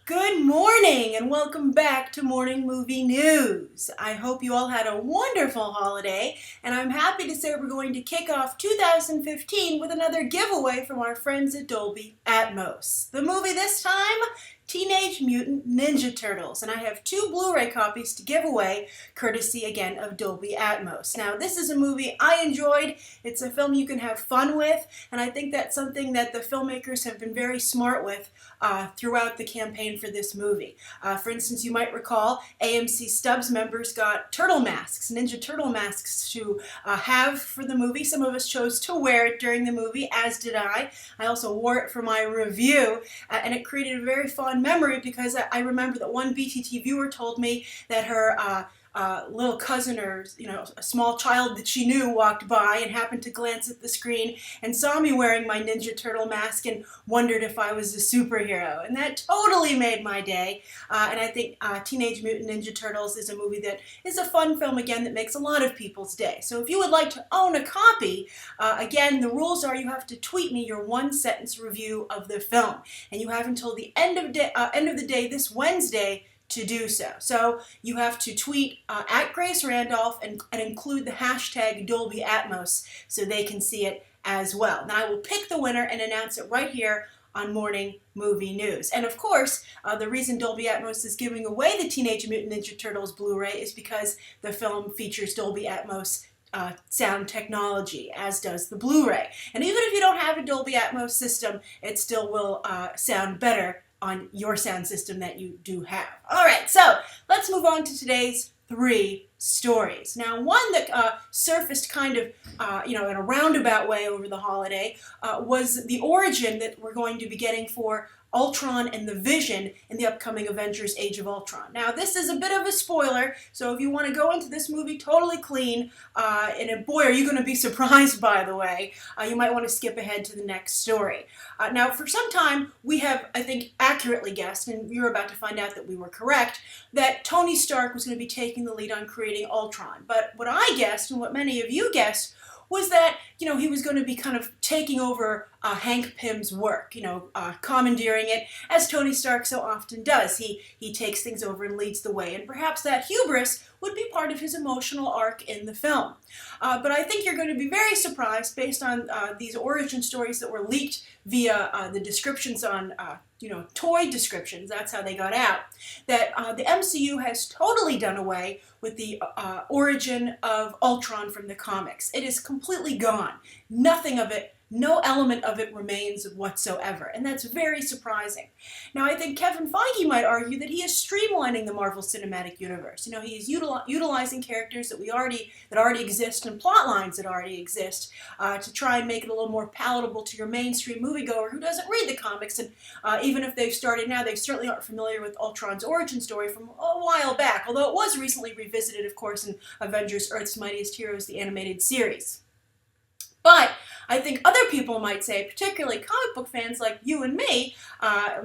Good morning and welcome back to Morning Movie News. I hope you all had a wonderful holiday, and I'm happy to say we're going to kick off 2015 with another giveaway from our friends at Dolby Atmos. The movie this time, Teenage Mutant Ninja Turtles, and I have 2 Blu-ray copies to give away, courtesy again of Dolby Atmos. Now, this is a movie I enjoyed. It's a film you can have fun with, and I think that's something that the filmmakers have been very smart with throughout the campaign for this movie. For instance, you might recall AMC Stubbs members got turtle masks, Ninja Turtle masks to have for the movie. Some of us chose to wear it during the movie, as did I. I also wore it for my review, and it created a very fond memory because I remember that one BTT viewer told me that her little cousin or a small child that she knew walked by and happened to glance at the screen and saw me wearing my Ninja Turtle mask and wondered if I was a superhero, and that totally made my day. And I think Teenage Mutant Ninja Turtles is a movie that is a fun film again that makes a lot of people's day. So if you would like to own a copy, again, the rules are you have to tweet me your 1-sentence review of the film, and you have until the end of the day this Wednesday to do so. So you have to tweet at Grace Randolph and include the hashtag Dolby Atmos so they can see it as well. Now I will pick the winner and announce it right here on Morning Movie News. And of course, the reason Dolby Atmos is giving away the Teenage Mutant Ninja Turtles Blu-ray is because the film features Dolby Atmos sound technology, as does the Blu-ray. And even if you don't have a Dolby Atmos system, it still will sound better on your sound system that you do have. All right, so let's move on to today's 3 stories. Now, one that surfaced kind of, in a roundabout way over the holiday was the origin that we're going to be getting for Ultron and the Vision in the upcoming Avengers Age of Ultron. Now, this is a bit of a spoiler, so if you want to go into this movie totally clean, and boy, are you going to be surprised, by the way, you might want to skip ahead to the next story. Now, for some time, we have, I think, accurately guessed, and you're about to find out that we were correct, that Tony Stark was going to be taking the lead on creating Ultron. But what I guessed, and what many of you guessed, was that, he was going to be kind of taking over Hank Pym's work, commandeering it, as Tony Stark so often does. He takes things over and leads the way, and perhaps that hubris would be part of his emotional arc in the film. But I think you're going to be very surprised, based on these origin stories that were leaked via the descriptions on toy descriptions, that's how they got out, that the MCU has totally done away with the origin of Ultron from the comics. It is completely gone. Nothing of it, no element of it remains whatsoever, and that's very surprising. Now, I think Kevin Feige might argue that he is streamlining the Marvel Cinematic Universe. He is utilizing characters that already exist and plot lines that already exist to try and make it a little more palatable to your mainstream moviegoer who doesn't read the comics, and even if they've started now, they certainly aren't familiar with Ultron's origin story from a while back, although it was recently revisited, of course, in Avengers Earth's Mightiest Heroes, the animated series. But I think other people might say, particularly comic book fans like you and me,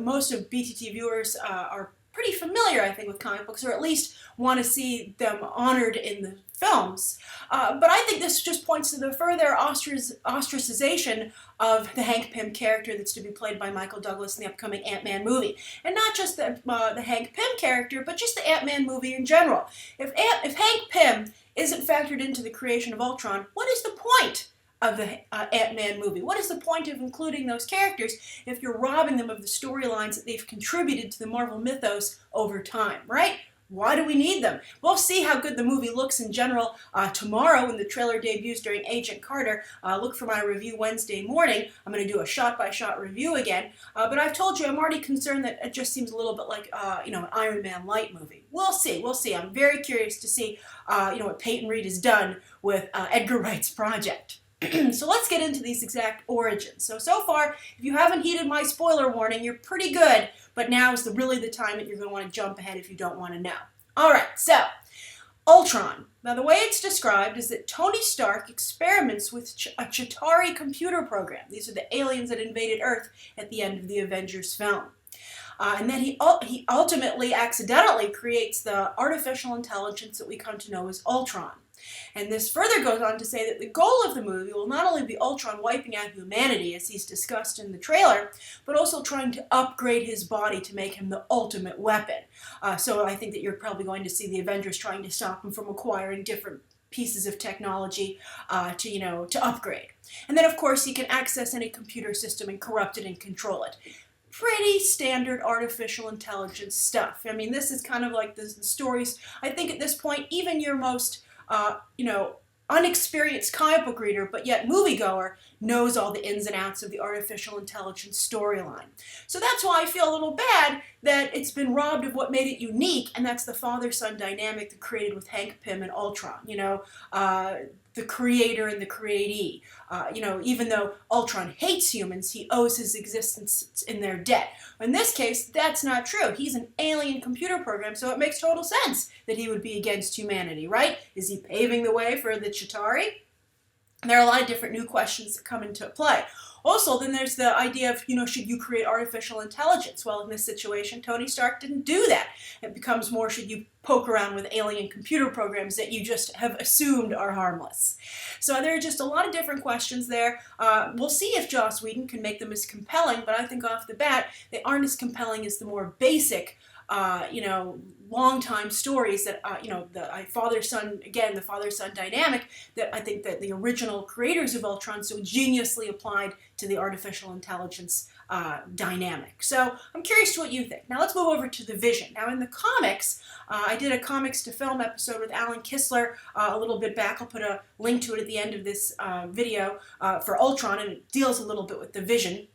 most of BTT viewers are pretty familiar, I think, with comic books, or at least want to see them honored in the films. But I think this just points to the further ostracization of the Hank Pym character that's to be played by Michael Douglas in the upcoming Ant-Man movie. And not just the Hank Pym character, but just the Ant-Man movie in general. If Hank Pym isn't factored into the creation of Ultron, what is the point of the Ant-Man movie? What is the point of including those characters if you're robbing them of the storylines that they've contributed to the Marvel mythos over time, right? Why do we need them? We'll see how good the movie looks in general tomorrow when the trailer debuts during Agent Carter. Look for my review Wednesday morning. I'm going to do a shot-by-shot review again. But I've told you I'm already concerned that it just seems a little bit like an Iron Man light movie. We'll see. We'll see. I'm very curious to see what Peyton Reed has done with Edgar Wright's project. So let's get into these exact origins. So far, if you haven't heeded my spoiler warning, you're pretty good, but now is really the time that you're going to want to jump ahead if you don't want to know. All right, so Ultron. Now, the way it's described is that Tony Stark experiments with a Chitauri computer program. These are the aliens that invaded Earth at the end of the Avengers film. And then he ultimately, accidentally creates the artificial intelligence that we come to know as Ultron. And this further goes on to say that the goal of the movie will not only be Ultron wiping out humanity, as he's discussed in the trailer, but also trying to upgrade his body to make him the ultimate weapon. So I think that you're probably going to see the Avengers trying to stop him from acquiring different pieces of technology to upgrade. And then, of course, he can access any computer system and corrupt it and control it. Pretty standard artificial intelligence stuff. I mean, this is kind of like the stories. I think at this point, even your most, unexperienced comic book reader, but yet moviegoer, knows all the ins and outs of the artificial intelligence storyline. So that's why I feel a little bad that it's been robbed of what made it unique, and that's the father-son dynamic that created with Hank Pym and Ultron. The creator and the createe. Even though Ultron hates humans, he owes his existence in their debt. In this case, that's not true. He's an alien computer program, so it makes total sense that he would be against humanity, right? Is he paving the way for the Chitauri? There are a lot of different new questions that come into play. Also, then there's the idea of, should you create artificial intelligence? Well, in this situation, Tony Stark didn't do that. It becomes more, should you poke around with alien computer programs that you just have assumed are harmless? So there are just a lot of different questions there. We'll see if Joss Whedon can make them as compelling, but I think off the bat, they aren't as compelling as the more basic long-time stories that, the father-son dynamic that I think that the original creators of Ultron so geniusly applied to the artificial intelligence dynamic. So I'm curious to what you think. Now let's move over to the Vision. Now in the comics, I did a comics to film episode with Alan Kistler a little bit back. I'll put a link to it at the end of this video for Ultron, and it deals a little bit with the Vision.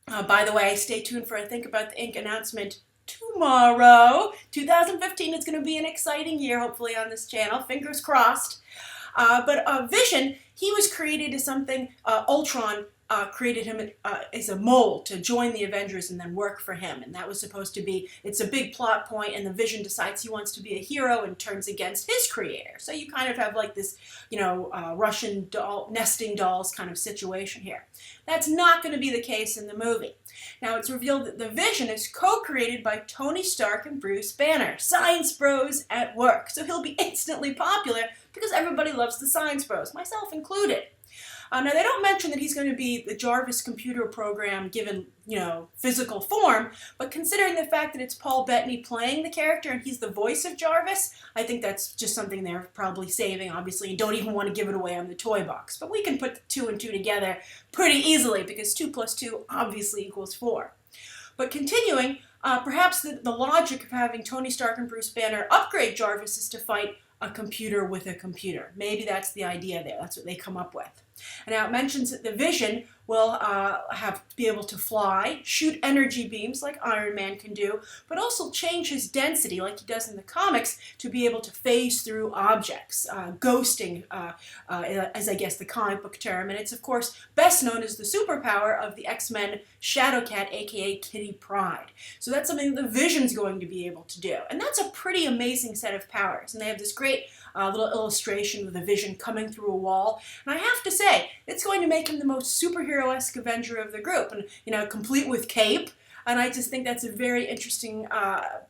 By the way, stay tuned for I Think About the Inc. announcement tomorrow. 2015 is going to be an exciting year, hopefully, on this channel. Fingers crossed. But Vision, he was created as something Ultron created him as a mole to join the Avengers and then work for him. And that was supposed to be, it's a big plot point, and the Vision decides he wants to be a hero and turns against his creator. So you kind of have like this, Russian doll, nesting dolls kind of situation here. That's not going to be the case in the movie. Now it's revealed that the Vision is co-created by Tony Stark and Bruce Banner, science bros at work. So he'll be instantly popular because everybody loves the science bros, myself included. Now, they don't mention that he's going to be the Jarvis computer program given, physical form, but considering the fact that it's Paul Bettany playing the character and he's the voice of Jarvis, I think that's just something they're probably saving, obviously, and don't even want to give it away on the toy box. But we can put 2 and 2 together pretty easily because 2 plus 2 obviously equals 4. But continuing, perhaps the logic of having Tony Stark and Bruce Banner upgrade Jarvis is to fight a computer with a computer. Maybe that's the idea there. That's what they come up with. And now it mentions that the Vision will be able to fly, shoot energy beams like Iron Man can do, but also change his density like he does in the comics to be able to phase through objects, ghosting as I guess the comic book term. And it's of course best known as the superpower of the X-Men Shadowcat, aka Kitty Pryde. So that's something that the Vision's going to be able to do. And that's a pretty amazing set of powers. And they have this great little illustration of the Vision coming through a wall. And I have to say, it's going to make him the most superhero-esque Avenger of the group, and complete with cape. And I just think that's a very interesting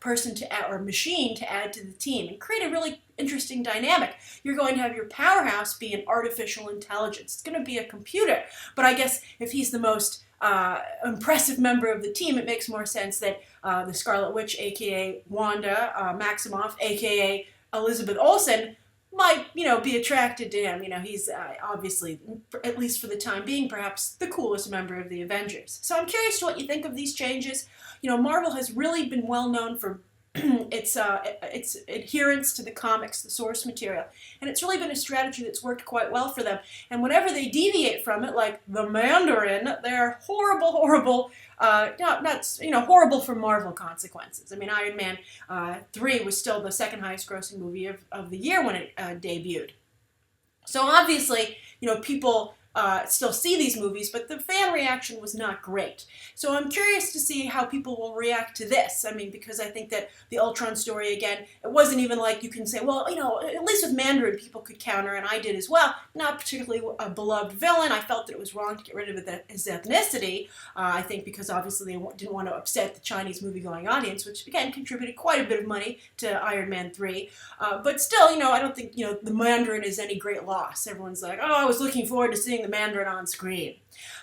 person to add, or machine to add to the team and create a really interesting dynamic. You're going to have your powerhouse be an artificial intelligence. It's going to be a computer. But I guess if he's the most impressive member of the team, it makes more sense that the Scarlet Witch, aka Wanda Maximoff, aka Elizabeth Olsen, might, be attracted to him. He's obviously, at least for the time being, perhaps the coolest member of the Avengers. So I'm curious to what you think of these changes. Marvel has really been well known for its adherence to the comics, the source material. And it's really been a strategy that's worked quite well for them. And whenever they deviate from it, like the Mandarin, they're horrible, horrible for Marvel consequences. I mean, Iron Man 3 was still the second highest grossing movie of the year when it debuted. So obviously, people still see these movies, but the fan reaction was not great. So I'm curious to see how people will react to this. I mean, because I think that the Ultron story, again, it wasn't even like you can say, well, you know, at least with Mandarin, people could counter, and I did as well. Not particularly a beloved villain. I felt that it was wrong to get rid of his ethnicity, I think because obviously they didn't want to upset the Chinese movie-going audience, which, again, contributed quite a bit of money to Iron Man 3. But still, you know, I don't think, you know, the Mandarin is any great loss. Everyone's like, oh, I was looking forward to seeing the Mandarin on screen.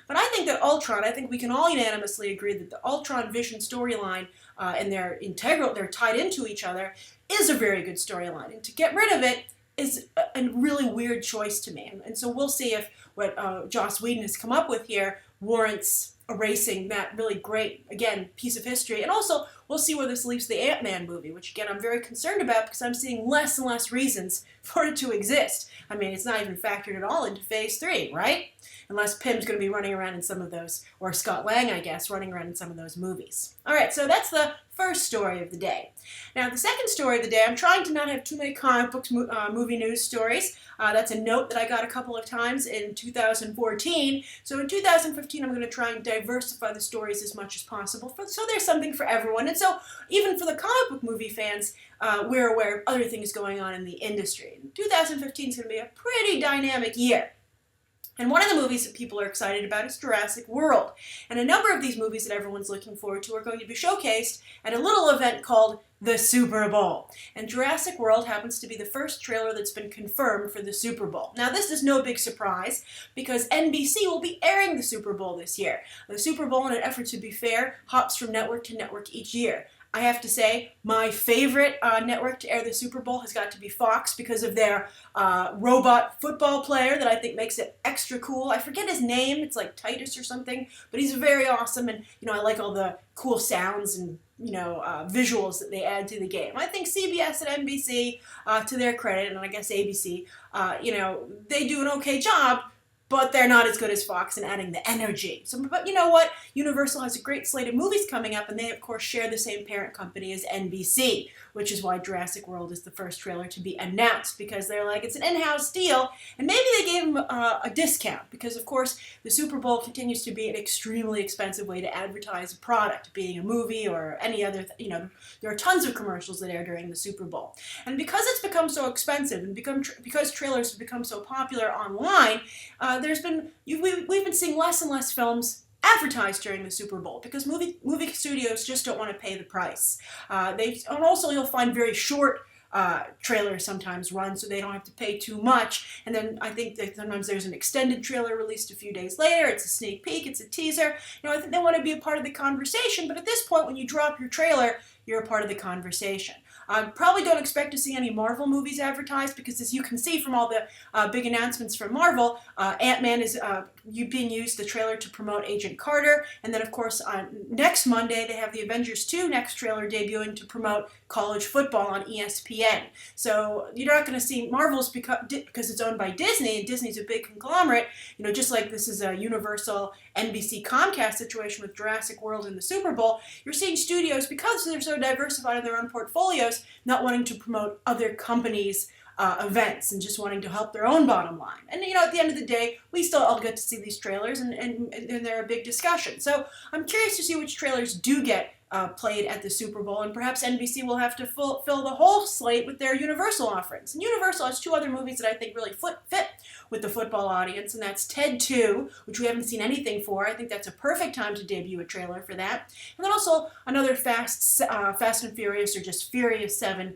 But I think that Ultron, I think we can all unanimously agree that the Ultron Vision storyline and they're tied into each other, is a very good storyline. And to get rid of it is a really weird choice to me. And so we'll see if what Joss Whedon has come up with here warrants erasing that really great, again, piece of history. And also, we'll see where this leaves the Ant-Man movie, which, again, I'm very concerned about because I'm seeing less and less reasons for it to exist. I mean, it's not even factored at all into Phase 3, right? Unless Pym's going to be running around in some of those, or Scott Lang, I guess, running around in some of those movies. All right, so that's the first story of the day. Now, the second story of the day, I'm trying to not have too many comic books movie news stories. That's a note that I got a couple of times in 2014. So in 2015, I'm going to try and diversify the stories as much as possible, so there's something for everyone. And so even for the comic book movie fans, we're aware of other things going on in the industry. 2015 is going to be a pretty dynamic year. And one of the movies that people are excited about is Jurassic World. And a number of these movies that everyone's looking forward to are going to be showcased at a little event called the Super Bowl. And Jurassic World happens to be the first trailer that's been confirmed for the Super Bowl. Now, this is no big surprise because NBC will be airing the Super Bowl this year. The Super Bowl, in an effort to be fair, hops from network to network each year. I have to say, my favorite network to air the Super Bowl has got to be Fox because of their robot football player that I think makes it extra cool. I forget his name. It's like Titus or something, but he's very awesome, and you know, I like all the cool sounds and visuals that they add to the game. I think CBS and NBC, to their credit, and I guess ABC, they do an okay job, but they're not as good as Fox in adding the energy. So, but you know what? Universal has a great slate of movies coming up, and they, of course, share the same parent company as NBC, which is why Jurassic World is the first trailer to be announced, because they're like, it's an in-house deal, and maybe they gave them a discount, because, of course, the Super Bowl continues to be an extremely expensive way to advertise a product, being a movie or any other, there are tons of commercials that air during the Super Bowl. And because it's become so expensive, and because trailers have become so popular online, we've been seeing less and less films advertised during the Super Bowl because movie studios just don't want to pay the price. And also you'll find very short trailers sometimes run, so they don't have to pay too much. And then I think that sometimes there's an extended trailer released a few days later. It's a sneak peek, it's a teaser. I think they want to be a part of the conversation, but at this point, when you drop your trailer, you're a part of the conversation. Probably don't expect to see any Marvel movies advertised because, as you can see from all the big announcements from Marvel, Ant-Man is being used, the trailer, to promote Agent Carter. And then, of course, next Monday, they have the Avengers 2 next trailer debuting to promote college football on ESPN. So you're not going to see Marvel's because it's owned by Disney, and Disney's a big conglomerate. Just like this is a Universal NBC Comcast situation with Jurassic World and the Super Bowl, you're seeing studios, because they're so diversified in their own portfolios, not wanting to promote other companies' events and just wanting to help their own bottom line. And at the end of the day, we still all get to see these trailers, and they're a big discussion. So I'm curious to see which trailers do get played at the Super Bowl, and perhaps NBC will have to fill the whole slate with their Universal offerings. And Universal has two other movies that I think really fit with the football audience, and that's Ted 2, which we haven't seen anything for. I think that's a perfect time to debut a trailer for that. And then also another Fast and Furious, or just Furious 7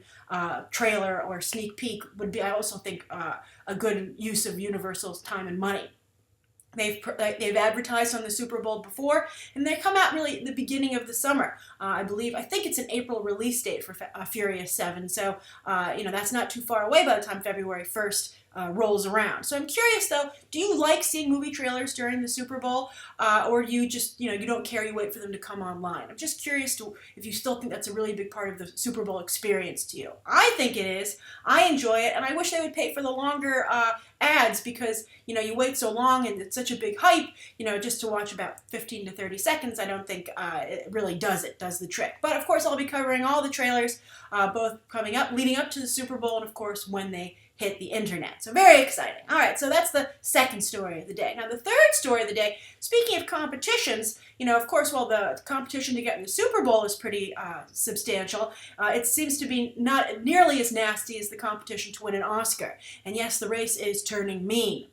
trailer or sneak peek would be, I also think, a good use of Universal's time and money. They've advertised on the Super Bowl before, and they come out really at the beginning of the summer. I think it's an April release date for Furious 7, so that's not too far away by the time February 1st rolls around. So I'm curious, though, do you like seeing movie trailers during the Super Bowl, or do you just, you don't care, you wait for them to come online? I'm just curious if you still think that's a really big part of the Super Bowl experience to you. I think it is. I enjoy it, and I wish they would pay for the longer ads, because you wait so long and it's such a big hype, just to watch about 15 to 30 seconds. I don't think it really does it does the trick. But of course, I'll be covering all the trailers, both coming up, leading up to the Super Bowl, and of course when they hit the internet. So very exciting. All right, so that's the second story of the day. Now the third story of the day, speaking of competitions, of course, while the competition to get in the Super Bowl is pretty substantial, it seems to be not nearly as nasty as the competition to win an Oscar. And yes, the race is turning mean.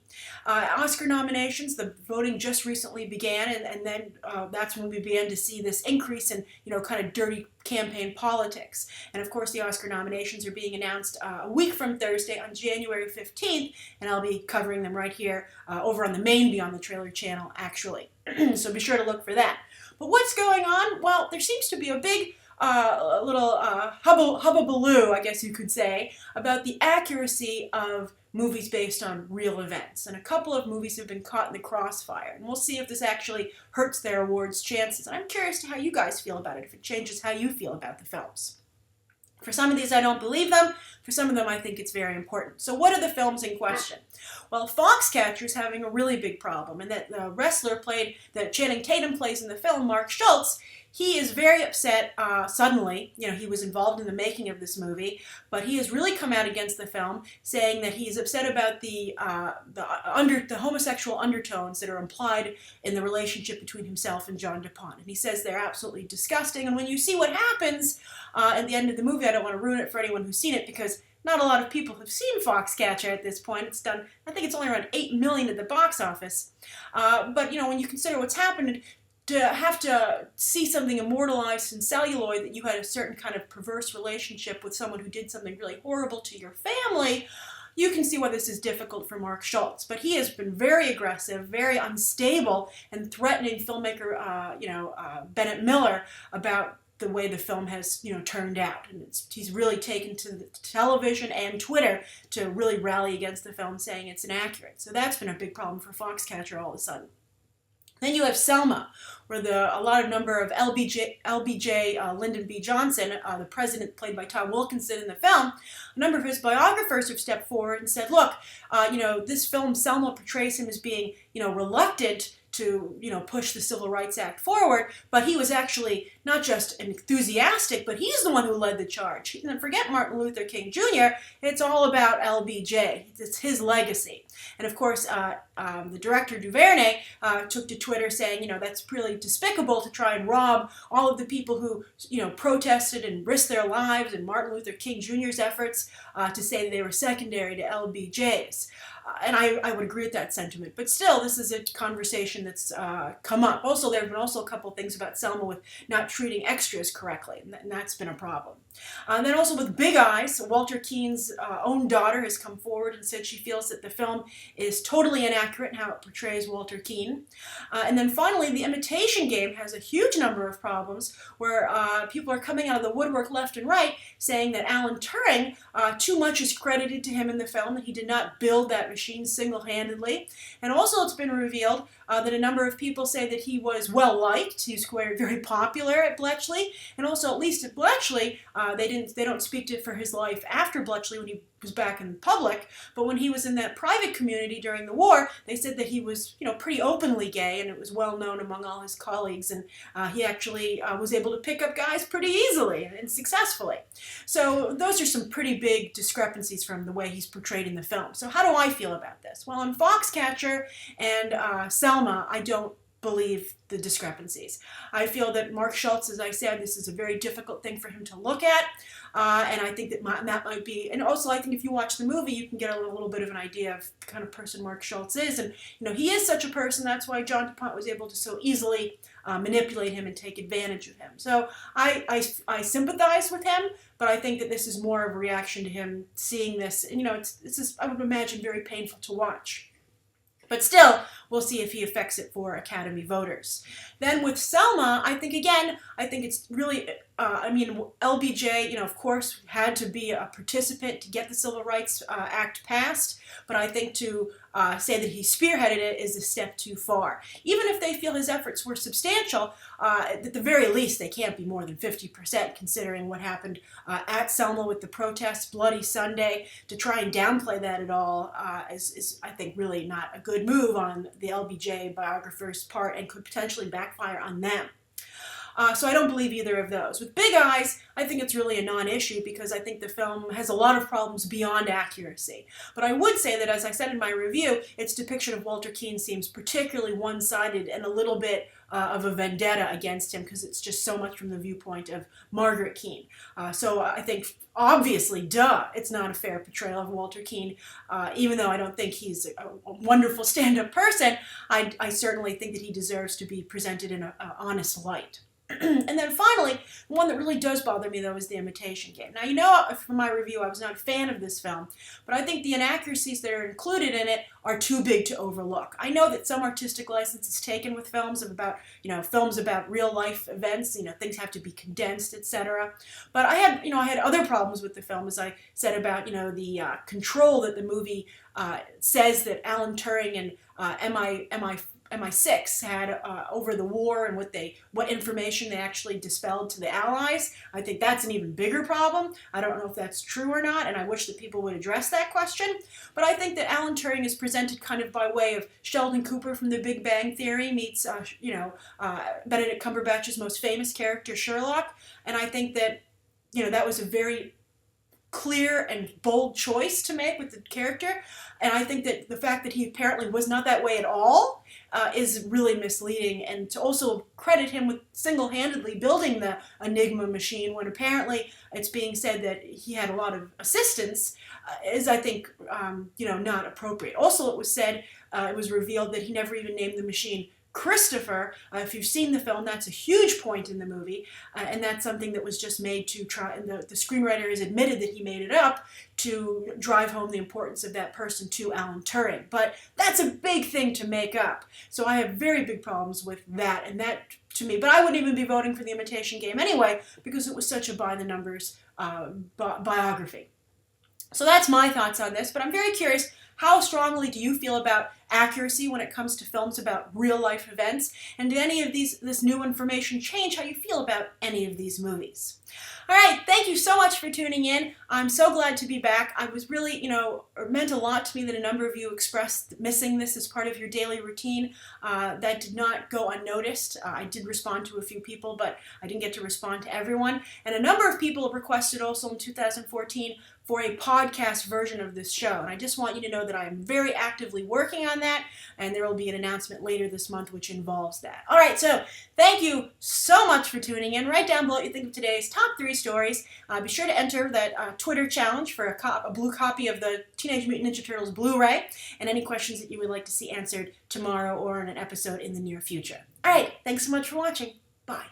Oscar nominations, the voting just recently began, and then that's when we began to see this increase in, kind of dirty campaign politics. And of course, the Oscar nominations are being announced a week from Thursday on January 15th, and I'll be covering them right here over on the main Beyond the Trailer channel, actually. So be sure to look for that. But what's going on? Well, there seems to be a big little hubbubaloo, I guess you could say, about the accuracy of movies based on real events. And a couple of movies have been caught in the crossfire. And we'll see if this actually hurts their awards chances. And I'm curious to how you guys feel about it, if it changes how you feel about the films. For some of these, I don't believe them. For some of them, I think it's very important. So what are the films in question? Well, Foxcatcher is having a really big problem, and that the wrestler that Channing Tatum plays in the film, Mark Schultz, he is very upset suddenly. He was involved in the making of this movie, but he has really come out against the film, saying that he's upset about the homosexual undertones that are implied in the relationship between himself and John DuPont. And he says they're absolutely disgusting. And when you see what happens at the end of the movie, I don't want to ruin it for anyone who's seen it, because not a lot of people have seen Foxcatcher at this point. It's done, I think it's only around $8 million at the box office. But when you consider what's happened, to have to see something immortalized in celluloid, that you had a certain kind of perverse relationship with someone who did something really horrible to your family, you can see why this is difficult for Mark Schultz. But he has been very aggressive, very unstable, and threatening filmmaker Bennett Miller about the way the film has, turned out. And he's really taken to the television and Twitter to really rally against the film, saying it's inaccurate. So that's been a big problem for Foxcatcher all of a sudden. Then you have Selma, where a number of LBJ Lyndon B. Johnson, the president played by Tom Wilkinson in the film, a number of his biographers have stepped forward and said, look, this film, Selma, portrays him as being, reluctant to, push the Civil Rights Act forward, but he was actually not just enthusiastic, but he's the one who led the charge. And forget Martin Luther King Jr., it's all about LBJ. It's his legacy. And of course, the director Duvernay took to Twitter saying, that's really despicable to try and rob all of the people who, protested and risked their lives in Martin Luther King Jr.'s efforts to say that they were secondary to LBJ's. And I would agree with that sentiment. But still, this is a conversation that's come up. Also, there have been a couple things about Selma with not treating extras correctly, and that's been a problem. And then also with Big Eyes, Walter Keane's own daughter has come forward and said she feels that the film is totally inaccurate in how it portrays Walter Keane. And then finally, The Imitation Game has a huge number of problems where people are coming out of the woodwork left and right saying that Alan Turing, too much is credited to him in the film, that he did not build that machine single-handedly. And also it's been revealed that a number of people say that he was well-liked. He was very popular at Bletchley. And also, at least at Bletchley, they don't speak to for his life after Bletchley when he was back in public, but when he was in that private community during the war, they said that he was, pretty openly gay, and it was well known among all his colleagues, and he actually was able to pick up guys pretty easily and successfully. So those are some pretty big discrepancies from the way he's portrayed in the film. So how do I feel about this? Well, on Foxcatcher and Selma, I don't believe the discrepancies. I feel that Mark Schultz, as I said, this is a very difficult thing for him to look at, and I think that that might be, and also I think if you watch the movie, you can get a little bit of an idea of the kind of person Mark Schultz is, and he is such a person. That's why John DuPont was able to so easily manipulate him and take advantage of him. So I sympathize with him, but I think that this is more of a reaction to him seeing this, and it's just, I would imagine, very painful to watch. But still, we'll see if he affects it for Academy voters. Then with Selma, I think it's really, LBJ, of course, had to be a participant to get the Civil Rights Act passed, but I think to say that he spearheaded it is a step too far. Even if they feel his efforts were substantial, at the very least, they can't be more than 50%, considering what happened at Selma with the protests, Bloody Sunday. To try and downplay that at all is, I think, really not a good move on the LBJ biographers' part, and could potentially backfire on them. So I don't believe either of those. With Big Eyes, I think it's really a non-issue because I think the film has a lot of problems beyond accuracy. But I would say that, as I said in my review, its depiction of Walter Keane seems particularly one-sided and a little bit of a vendetta against him because it's just so much from the viewpoint of Margaret Keane. So I think, obviously, it's not a fair portrayal of Walter Keane. Even though I don't think he's a wonderful stand-up person, I certainly think that he deserves to be presented in an honest light. And then finally, one that really does bother me, though, is The Imitation Game. Now, you know from my review I was not a fan of this film, but I think the inaccuracies that are included in it are too big to overlook. I know that some artistic license is taken with films about real-life events, things have to be condensed, etc. But I had other problems with the film, as I said, about, the control that the movie says that Alan Turing and MI6 had over the war and what information they actually dispelled to the Allies. I think that's an even bigger problem. I don't know if that's true or not, and I wish that people would address that question. But I think that Alan Turing is presented kind of by way of Sheldon Cooper from The Big Bang Theory meets, Benedict Cumberbatch's most famous character, Sherlock. And I think that, that was a very clear and bold choice to make with the character. And I think that the fact that he apparently was not that way at all is really misleading, and to also credit him with single-handedly building the Enigma machine when apparently it's being said that he had a lot of assistance is, I think, not appropriate. Also, it was said, it was revealed that he never even named the machine Christopher. If you've seen the film, that's a huge point in the movie, and that's something that was just made to try, and the screenwriter has admitted that he made it up to drive home the importance of that person to Alan Turing. But that's a big thing to make up. So I have very big problems with that, and that, to me, but I wouldn't even be voting for The Imitation Game anyway, because it was such a by-the-numbers biography. So that's my thoughts on this, but I'm very curious, how strongly do you feel about accuracy when it comes to films about real-life events? And did any of this new information change how you feel about any of these movies? All right, thank you so much for tuning in. I'm so glad to be back. I was really, it meant a lot to me that a number of you expressed missing this as part of your daily routine. That did not go unnoticed. I did respond to a few people, but I didn't get to respond to everyone. And a number of people requested also in 2014 for a podcast version of this show. And I just want you to know that I am very actively working on that, and there will be an announcement later this month which involves that. All right, so thank you so much for tuning in. Write down below what you think of today's top 3 stories. Be sure to enter that Twitter challenge for a blue copy of the Teenage Mutant Ninja Turtles Blu-ray, and any questions that you would like to see answered tomorrow or in an episode in the near future. All right, thanks so much for watching. Bye.